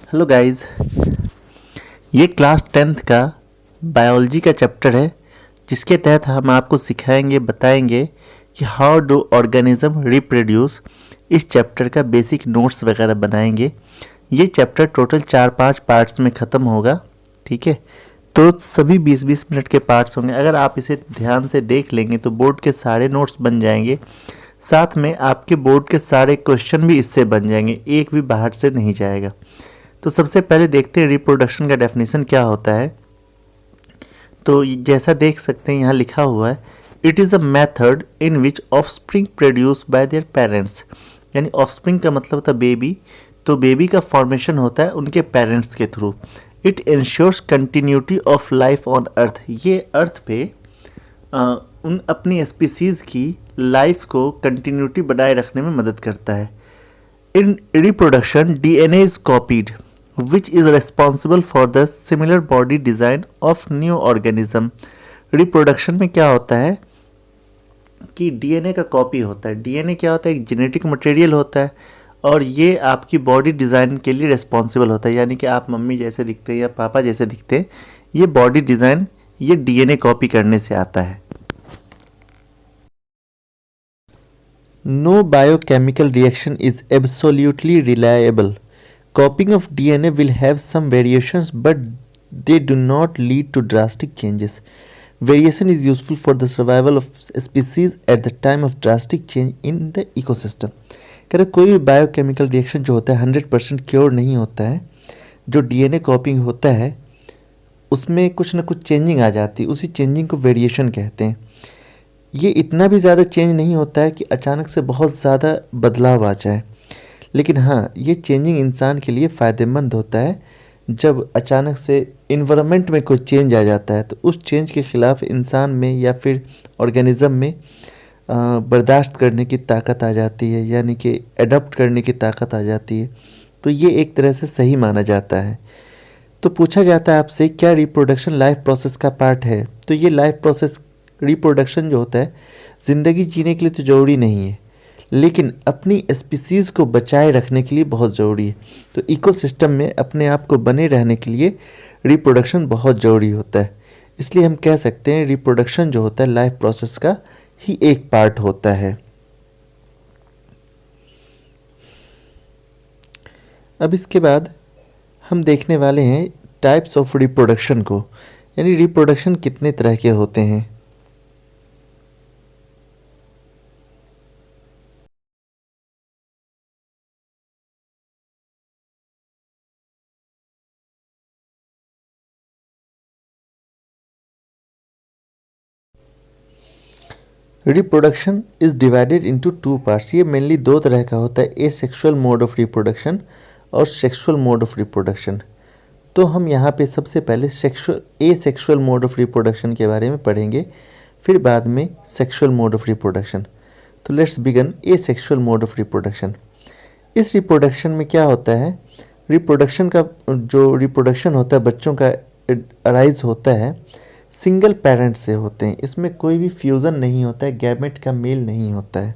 Hello guys, ये class 10th का biology का चैप्टर है जिसके तहत हम आपको सिखाएंगे बताएंगे कि हाउ डू ऑर्गेनिज्म रिप्रोड्यूस। इस चैप्टर का बेसिक नोट्स वगैरह बनाएंगे। ये चैप्टर टोटल 4-5 पार्ट्स में ख़त्म होगा, ठीक है। तो सभी 20-20 मिनट के पार्ट्स होंगे। अगर आप इसे ध्यान से देख लेंगे तो बोर्ड के सारे नोट्स बन जाएंगे, साथ में आपके बोर्ड के सारे क्वेश्चन भी इससे बन जाएंगे, एक भी बाहर से नहीं जाएगा। तो सबसे पहले देखते हैं रिप्रोडक्शन का डेफिनेशन क्या होता है। तो जैसा देख सकते हैं यहाँ लिखा हुआ है, it is a method in which offspring produce by their parents. यानी ऑफस्प्रिंग का मतलब होता है बेबी, तो बेबी का फॉर्मेशन होता है उनके पेरेंट्स के थ्रू। It ensures continuity of life on earth. ये अर्थ पे उन अपनी स्पीसीज़ की लाइफ को कंटिन्यूटी बनाए रखने में मदद करता है। In reproduction, DNA is copied, which is responsible for the similar body design of new organism. Reproduction में क्या होता है कि DNA का कॉपी होता है। DNA क्या होता है? एक जेनेटिक मटेरियल होता है और ये आपकी बॉडी डिज़ाइन के लिए रिस्पॉन्सिबल होता है। यानी कि आप मम्मी जैसे दिखते हैं या पापा जैसे दिखते हैं, ये बॉडी डिज़ाइन ये DNA कॉपी करने से आता है। No biochemical reaction is absolutely reliable. Copying of DNA will have some variations, but they do not lead to drastic changes. Variation is useful for the survival of species at the time of drastic change in the ecosystem. कह रहे कोई भी biochemical reaction जो होता है 100% cure नहीं होता है। जो DNA कॉपिंग होता है उसमें कुछ ना कुछ चेंजिंग आ जाती है, उसी चेंजिंग को वेरिएशन कहते हैं। ये इतना भी ज़्यादा चेंज नहीं होता है कि अचानक से बहुत ज़्यादा बदलाव आ जाए, लेकिन हाँ ये चेंजिंग इंसान के लिए फ़ायदेमंद होता है। जब अचानक से इन्वायरमेंट में कोई चेंज आ जाता है तो उस चेंज के ख़िलाफ़ इंसान में या फिर ऑर्गेनिज़म में बर्दाश्त करने की ताकत आ जाती है, यानी कि एडप्ट करने की ताकत आ जाती है। तो ये एक तरह से सही माना जाता है। तो पूछा जाता है आपसे, क्या रिप्रोडक्शन लाइफ प्रोसेस का पार्ट है? तो ये लाइफ प्रोसेस रिप्रोडक्शन जो होता है ज़िंदगी जीने के लिए तो ज़रूरी नहीं है, लेकिन अपनी स्पीसीज़ को बचाए रखने के लिए बहुत ज़रूरी है। तो इकोसिस्टम में अपने आप को बने रहने के लिए रिप्रोडक्शन बहुत ज़रूरी होता है। इसलिए हम कह सकते हैं रिप्रोडक्शन जो होता है लाइफ प्रोसेस का ही एक पार्ट होता है। अब इसके बाद हम देखने वाले हैं टाइप्स ऑफ रिप्रोडक्शन को, यानी रिप्रोडक्शन कितने तरह के होते हैं। Reproduction is divided into 2 parts. ये मेनली 2 तरह का होता है, एसेक्सुअल मोड ऑफ रिप्रोडक्शन और सेक्सुअल मोड ऑफ रिप्रोडक्शन। तो हम यहाँ पे सबसे पहले एसेक्सुअल मोड ऑफ रिप्रोडक्शन के बारे में पढ़ेंगे, फिर बाद में सेक्सुअल मोड ऑफ रिप्रोडक्शन। तो let's begin asexual mode of reproduction. इस रिप्रोडक्शन में क्या होता है, रिप्रोडक्शन का जो रिप्रोडक्शन होता है बच्चों का अराइज होता है सिंगल पेरेंट से होते हैं। इसमें कोई भी फ्यूज़न नहीं होता है, गैमेट का मेल नहीं होता है।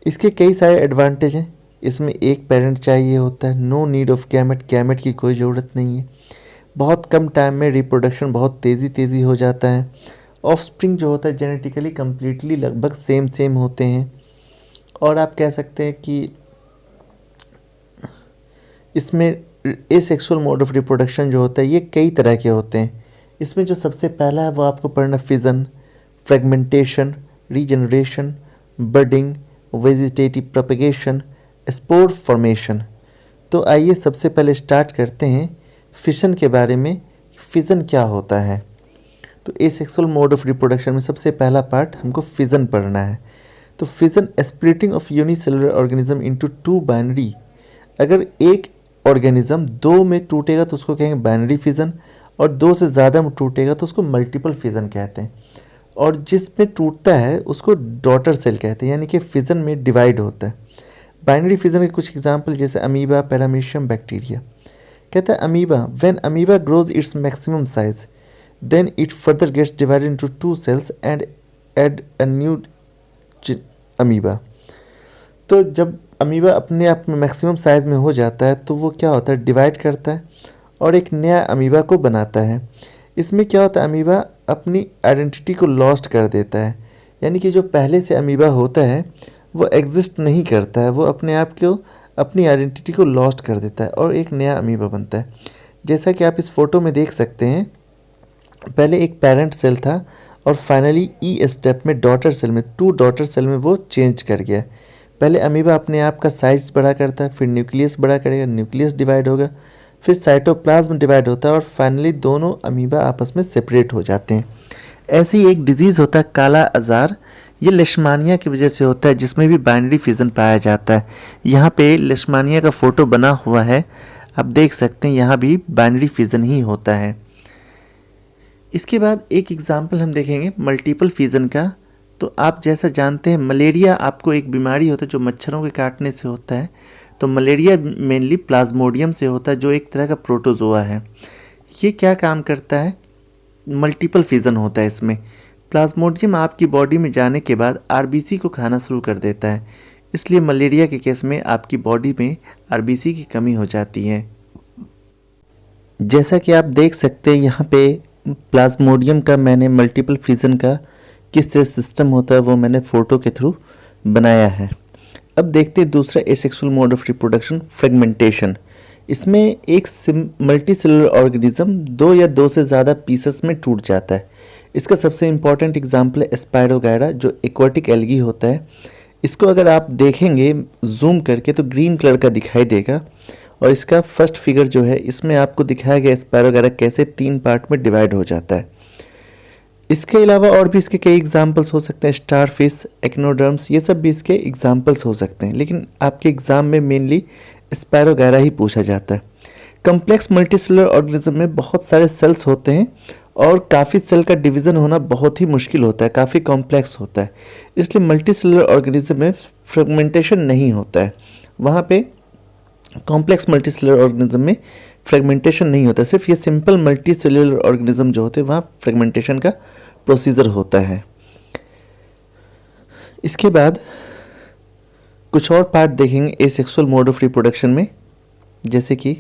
इसके कई सारे एडवांटेज हैं। इसमें एक पेरेंट चाहिए होता है, no need of gamete, gamete की कोई ज़रूरत नहीं है। बहुत कम टाइम में रिप्रोडक्शन बहुत तेज़ी हो जाता है। ऑफस्प्रिंग जो होता है जेनेटिकली कम्प्लीटली लगभग सेम होते हैं। और आप कह सकते हैं कि इसमें एसेक्सुअल मोड ऑफ रिप्रोडक्शन जो होता है ये कई तरह के होते हैं। इसमें जो सबसे पहला है वो आपको पढ़ना fission, fragmentation, regeneration, budding, vegetative propagation, spore formation. तो आइए सबसे पहले स्टार्ट करते हैं फिशन के बारे में। फिजन क्या होता है? तो एसेक्सुअल मोड ऑफ रिप्रोडक्शन में सबसे पहला पार्ट हमको फिजन पढ़ना है। तो fission splitting of unicellular organism into 2 binary. अगर एक ऑर्गेनिज्म 2 में टूटेगा तो उसको कहेंगे बाइनरी फिजन, और 2 से ज़्यादा में टूटेगा तो उसको मल्टीपल फिजन कहते हैं। और जिसमें टूटता है उसको डॉटर सेल कहते हैं, यानी कि फिजन में डिवाइड होता है। बाइनरी फिजन के कुछ एग्जांपल जैसे अमीबा, पैरामीशियम, बैक्टीरिया। कहता है amoeba, when amoeba grows its maximum size then it further gets divided into 2 cells and add a new amoeba. तो जब अमीबा अपने आप में मैक्सिमम साइज़ में हो जाता है तो वो क्या होता है, डिवाइड करता है और एक नया अमीबा को बनाता है। इसमें क्या होता है, अमीबा अपनी आइडेंटिटी को लॉस्ट कर देता है, यानी कि जो पहले से अमीबा होता है वो एग्जिस्ट नहीं करता है, वो अपने आप को, अपनी आइडेंटिटी को लॉस्ट कर देता है और एक नया अमीबा बनता है। जैसा कि आप इस फोटो में देख सकते हैं, पहले एक पेरेंट सेल था और फाइनली ई स्टेप में डॉटर सेल में, 2 डॉटर सेल में वो चेंज कर गया। पहले अमीबा अपने आप का साइज बड़ा करता है, फिर न्यूक्लियस बड़ा करेगा, न्यूक्लियस डिवाइड होगा, फिर साइटोप्लाज्म डिवाइड होता है और फाइनली दोनों अमीबा आपस में सेपरेट हो जाते हैं। ऐसी एक डिजीज़ होता है काला अज़ार, ये लेशमानिया की वजह से होता है, जिसमें भी बाइनरी फिजन पाया जाता है। यहाँ पे लेशमानिया का फोटो बना हुआ है, आप देख सकते हैं यहाँ भी बाइनरी फिजन ही होता है। इसके बाद एक एग्जाम्पल हम देखेंगे मल्टीपल फिजन का। तो आप जैसा जानते हैं मलेरिया आपको एक बीमारी होता है जो मच्छरों के काटने से होता है। तो मलेरिया मेनली प्लाज्मोडियम से होता है जो एक तरह का प्रोटोजोआ है। ये क्या काम करता है, मल्टीपल फिजन होता है इसमें। प्लाज्मोडियम आपकी बॉडी में जाने के बाद आरबीसी को खाना शुरू कर देता है, इसलिए मलेरिया के केस में आपकी बॉडी में आरबीसी की कमी हो जाती है। जैसा कि आप देख सकते हैं यहाँ पे प्लाज्मोडियम का मैंने मल्टीपल फिजन का किस तरह सिस्टम होता है वो मैंने फ़ोटो के थ्रू बनाया है। अब देखते हैं दूसरा asexual mode of reproduction, fragmentation. इसमें एक मल्टी सेलुलर ऑर्गेनिज्म 2 या 2 से ज़्यादा पीसेस में टूट जाता है। इसका सबसे इम्पॉर्टेंट एग्जाम्पल है स्पायरोगायरा जो एक्वाटिक एल्गी होता है। इसको अगर आप देखेंगे जूम करके तो ग्रीन कलर का दिखाई देगा और इसका फर्स्ट फिगर जो है इसमें आपको दिखाया गया स्पायरोगायरा कैसे 3 पार्ट में डिवाइड हो जाता है। इसके अलावा और भी इसके कई एग्जाम्पल्स हो सकते हैं, स्टारफिश, एक्नोडर्म्स, ये सब भी इसके एग्जाम्पल्स हो सकते हैं, लेकिन आपके एग्जाम में मेनली स्पायरोगायरा ही पूछा जाता है। कम्प्लेक्स मल्टीसेलुलर ऑर्गेनिज्म में बहुत सारे सेल्स होते हैं और काफ़ी सेल का डिवीज़न होना बहुत ही मुश्किल होता है, काफ़ी कॉम्प्लेक्स होता है, इसलिए मल्टीसेलुलर ऑर्गेनिज्म में फ्रेगमेंटेशन नहीं होता है। वहाँ पे कॉम्प्लेक्स मल्टीसेलुलर ऑर्गेनिज्म में फ्रेगमेंटेशन नहीं होता, सिर्फ ये सिंपल मल्टीसेलुलर ऑर्गेनिज्म जो होते हैं वहाँ फ्रेगमेंटेशन का प्रोसीजर होता है। इसके बाद कुछ और पार्ट देखेंगे एसेक्सुअल मोड ऑफ रिप्रोडक्शन में, जैसे कि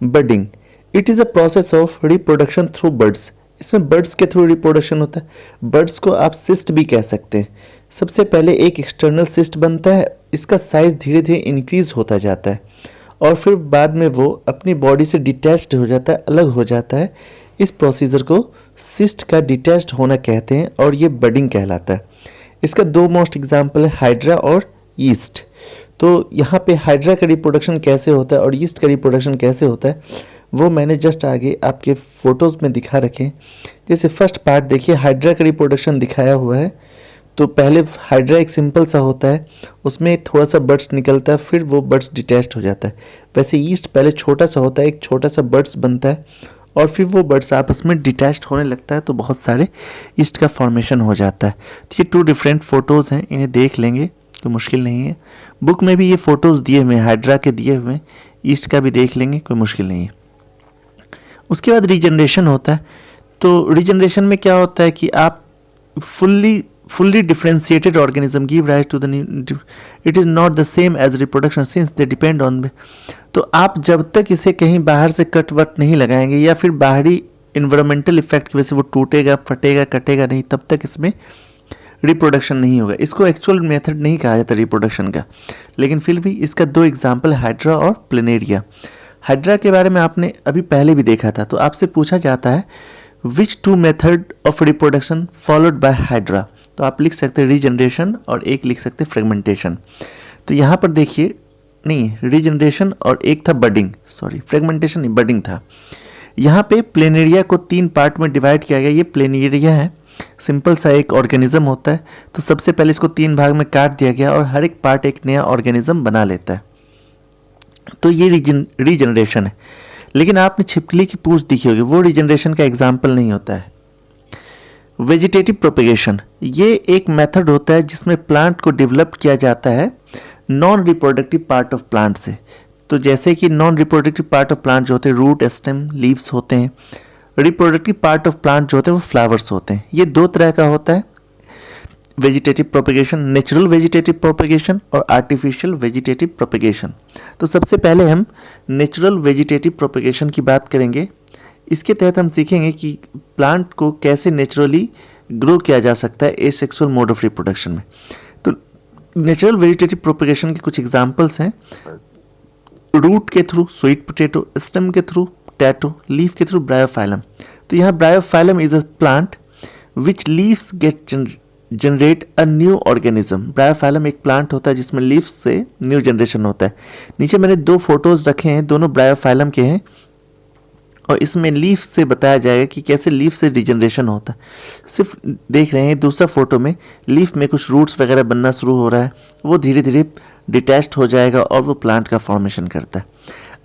birding. It is a process of reproduction through birds. इसमें बर्ड्स के थ्रू रिप्रोडक्शन होता है। बर्ड्स को आप सिस्ट भी कह सकते हैं। सबसे पहले एक एक्सटर्नल सिस्ट बनता है, इसका साइज धीरे धीरे इंक्रीज होता जाता है और फिर बाद में वो अपनी बॉडी से डिटैच्ड हो जाता है, अलग हो जाता है। इस प्रोसीजर को सिस्ट का डिटैच्ड होना कहते हैं और ये बर्डिंग कहलाता है। इसका 2 मोस्ट एग्जाम्पल है हाइड्रा और ईस्ट। तो यहाँ पे हाइड्रा का रिप्रोडक्शन कैसे होता है और ईस्ट का रिप्रोडक्शन कैसे होता है वो मैंने जस्ट आगे आपके फोटोज़ में दिखा रखे। जैसे फर्स्ट पार्ट देखिए, हाइड्रा का रिप्रोडक्शन दिखाया हुआ है। तो पहले हाइड्रा एक सिंपल सा होता है, उसमें थोड़ा सा बर्ड्स निकलता है, फिर वो बर्ड्स डिटैच्ड हो जाता है। वैसे ईस्ट पहले छोटा सा होता है, एक छोटा सा बर्ड्स बनता है और फिर वो बर्ड्स आपस में डिटैच्ड होने लगता है, तो बहुत सारे ईस्ट का फॉर्मेशन हो जाता है। तो ये 2 डिफरेंट फ़ोटोज़ हैं, इन्हें देख लेंगे तो मुश्किल नहीं है। बुक में भी ये फ़ोटोज़ दिए हुए हैं, हाइड्रा के दिए हुए हैं, ईस्ट का भी देख लेंगे, कोई मुश्किल नहीं है। उसके बाद रीजनरेशन होता है। तो रीजनरेशन में क्या होता है कि आप fully differentiated organism give rise to the new, it is not the same as reproduction since they depend on। तो आप जब तक इसे कहीं बाहर से कट वट नहीं लगाएंगे या फिर बाहरी इन्वायरमेंटल इफेक्ट की वजह से वो टूटेगा, फटेगा, कटेगा नहीं, तब तक इसमें रिप्रोडक्शन नहीं होगा। इसको एक्चुअल मेथड नहीं कहा जाता रिप्रोडक्शन का, लेकिन फिर भी इसका 2 एग्जाम्पल हाइड्रा और प्लेनेरिया। हाइड्रा के बारे में आपने अभी पहले भी देखा था। तो आपसे पूछा जाता है विच 2 method of reproduction followed by hydra. तो आप लिख सकते हैं रीजनरेशन और एक लिख सकते हैं फ्रेगमेंटेशन। तो यहाँ पर देखिए, नहीं रीजनरेशन और एक था बर्डिंग, सॉरी फ्रेगमेंटेशन नहीं, बर्डिंग था। यहाँ पे प्लेनेरिया को 3 पार्ट में डिवाइड किया गया। ये प्लेनेरिया है, सिंपल सा एक ऑर्गेनिज्म होता है। तो सबसे पहले इसको 3 भाग में काट दिया गया और हर एक पार्ट एक नया ऑर्गेनिज्म बना लेता है। तो ये रीजनरेशन है। लेकिन आपने छिपकली की पूंछ देखी होगी, वो रीजनरेशन का एग्जाम्पल नहीं होता है। वेजिटेटिव प्रोपेगेशन, ये एक मेथड होता है जिसमें प्लांट को डेवलप किया जाता है non reproductive part of plant से। तो जैसे कि non reproductive part of plant जो होते हैं रूट, स्टेम, लीव्स होते हैं। रिप्रोडक्टिव पार्ट ऑफ प्लांट जो होते हैं वो फ्लावर्स होते हैं। ये 2 तरह का होता है। Vegetative propagation, natural vegetative propagation और आर्टिफिशियल वेजिटेटिव प्रोपेगेशन। तो सबसे पहले हम नेचुरल वेजिटेटिव प्रोपेगेशन की बात करेंगे। इसके तहत हम सीखेंगे कि प्लांट को कैसे नेचुरली ग्रो किया जा सकता है एसेक्सुअल मोड ऑफ रिप्रोडक्शन में। तो नेचुरल वेजिटेटिव प्रोपेगेशन के कुछ एग्जांपल्स हैं, रूट के थ्रू स्वीट पोटैटो, स्टेम के थ्रू पोटैटो, लीफ के थ्रू ब्रायोफाइलम। तो यहाँ Bryophyllum is a plant which leaves gate generate a new organism. Bryophyllum एक प्लांट होता है जिसमें लीव्स से न्यू जनरेशन होता है। नीचे मैंने दो फोटोज रखे हैं, दोनों ब्रायोफाइलम के हैं और इसमें लीफ से बताया जाएगा कि कैसे लीफ से रिजनरेशन होता है। सिर्फ देख रहे हैं दूसरा फोटो में लीफ में कुछ रूट्स वगैरह बनना शुरू हो रहा है, वो धीरे धीरे डिटैच्ड हो जाएगा और वो प्लांट का फॉर्मेशन करता है।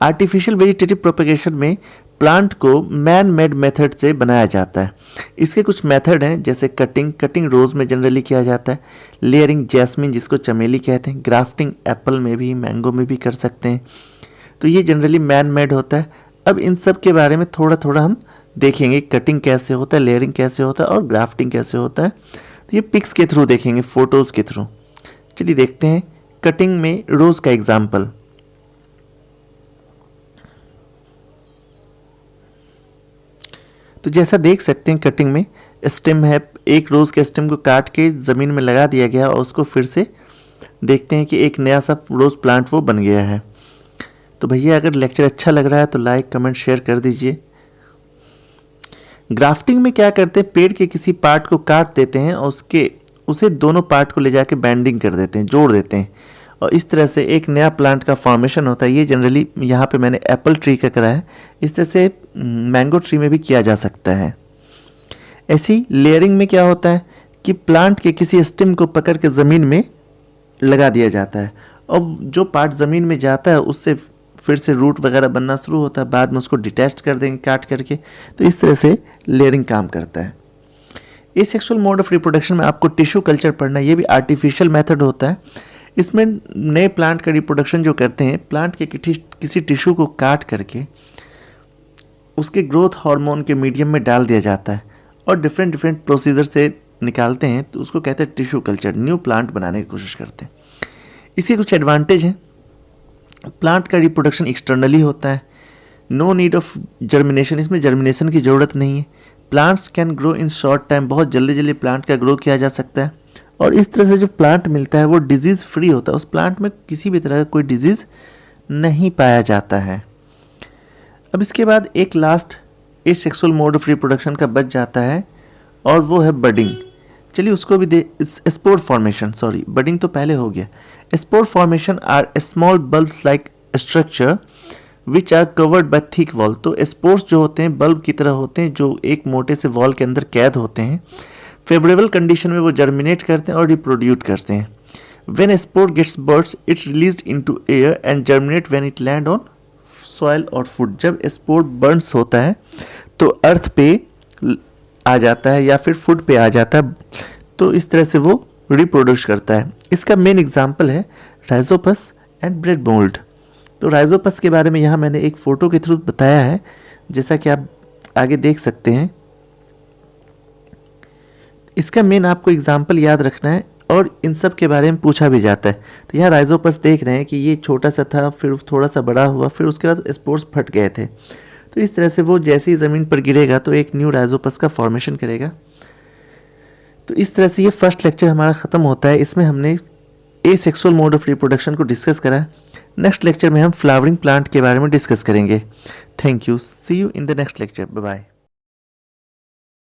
आर्टिफिशियल वेजिटेटिव प्रोपेगेशन में प्लांट को मैन मेड मेथड से बनाया जाता है। इसके कुछ मेथड हैं, जैसे कटिंग रोज में जनरली किया जाता है, लेयरिंग जैस्मिन जिसको चमेली कहते हैं, ग्राफ्टिंग एप्पल में भी, मैंगो में भी कर सकते हैं। तो ये जनरली मैन मेड होता है। अब इन सब के बारे में थोड़ा थोड़ा हम देखेंगे, कटिंग कैसे होता है, लेयरिंग कैसे होता है और ग्राफ्टिंग कैसे होता है। तो ये पिक्स के थ्रू देखेंगे, फोटोज़ के थ्रू। चलिए देखते हैं कटिंग में रोज़ का एग्जाम्पल। तो जैसा देख सकते हैं कटिंग में स्टेम है, एक रोज़ के स्टेम को काट के ज़मीन में लगा दिया गया और उसको फिर से देखते हैं कि एक नया सा रोज़ प्लांट वो बन गया है। तो भैया अगर लेक्चर अच्छा लग रहा है तो लाइक कमेंट शेयर कर दीजिए। ग्राफ्टिंग में क्या करते हैं, पेड़ के किसी पार्ट को काट देते हैं और उसे दोनों पार्ट को ले जाके बैंडिंग कर देते हैं, जोड़ देते हैं और इस तरह से एक नया प्लांट का फॉर्मेशन होता है। ये जनरली यहाँ पे मैंने एप्पल ट्री का करा है, इस तरह से मैंगो ट्री में भी किया जा सकता है। ऐसी लेयरिंग में क्या होता है कि प्लांट के किसी स्टेम को पकड़ के ज़मीन में लगा दिया जाता है और जो पार्ट ज़मीन में जाता है उससे फिर से रूट वगैरह बनना शुरू होता है, बाद में उसको डिटैच कर देंगे काट करके। तो इस तरह से लेयरिंग काम करता है। एसेक्सुअल मोड ऑफ रिप्रोडक्शन में आपको टिश्यू कल्चर पढ़ना है, ये भी आर्टिफिशियल मेथड होता है। इसमें नए प्लांट का रिप्रोडक्शन जो करते हैं, प्लांट के किसी टिश्यू को काट करके उसके ग्रोथ हार्मोन के मीडियम में डाल दिया जाता है और डिफरेंट प्रोसीजर से निकालते हैं, तो उसको कहते हैं टिश्यू कल्चर। न्यू प्लांट बनाने की कोशिश करते हैं। इसके कुछ एडवांटेज हैं। प्लांट का रिप्रोडक्शन एक्सटर्नली होता है, नो नीड ऑफ जर्मिनेशन, इसमें जर्मिनेशन की ज़रूरत नहीं है। Plants can grow in short time, बहुत जल्दी प्लांट का ग्रो किया जा सकता है और इस तरह से जो प्लांट मिलता है वो डिजीज़ फ्री होता है। उस प्लांट में किसी भी तरह का कोई डिजीज़ नहीं पाया जाता है। अब इसके बाद एक last asexual mode of reproduction का बच जाता है और वो है बडिंग। चलिए उसको भी स्पोर फॉर्मेशन, सॉरी बडिंग तो पहले हो गया। Spore formation are small bulbs like structure which are covered by thick wall. तो स्पोर्स जो होते हैं बल्ब की तरह होते हैं जो एक मोटे से वॉल के अंदर कैद होते हैं। फेवरेबल कंडीशन में वो जर्मिनेट करते हैं और रिप्रोड्यूट करते हैं। When spore gets burst its released into air and germinate when it land on soil और फूड। जब स्पोर बर्न्स होता है तो अर्थ पे आ जाता है या फिर फूड पे आ जाता है, तो इस तरह से वो रिप्रोड्यूस करता है। इसका मेन एग्जाम्पल है राइजोपस एंड ब्रेड मोल्ड। तो राइजोपस के बारे में यहाँ मैंने एक फ़ोटो के थ्रू बताया है, जैसा कि आप आगे देख सकते हैं। इसका मेन आपको एग्जाम्पल याद रखना है और इन सब के बारे में पूछा भी जाता है। तो यहाँ राइजोपस देख रहे हैं कि ये छोटा सा था, फिर थोड़ा सा बड़ा हुआ, फिर उसके बाद स्पोर्स फट गए थे। तो इस तरह से वो जैसे ही ज़मीन पर गिरेगा तो एक न्यू राइजोपस का फॉर्मेशन करेगा। तो इस तरह से ये फर्स्ट लेक्चर हमारा ख़त्म होता है। इसमें हमने एसेक्सुअल मोड ऑफ रिप्रोडक्शन को डिस्कस करा। नेक्स्ट लेक्चर में हम फ्लावरिंग प्लांट के बारे में डिस्कस करेंगे। Thank you, see you in the next lecture, bye bye.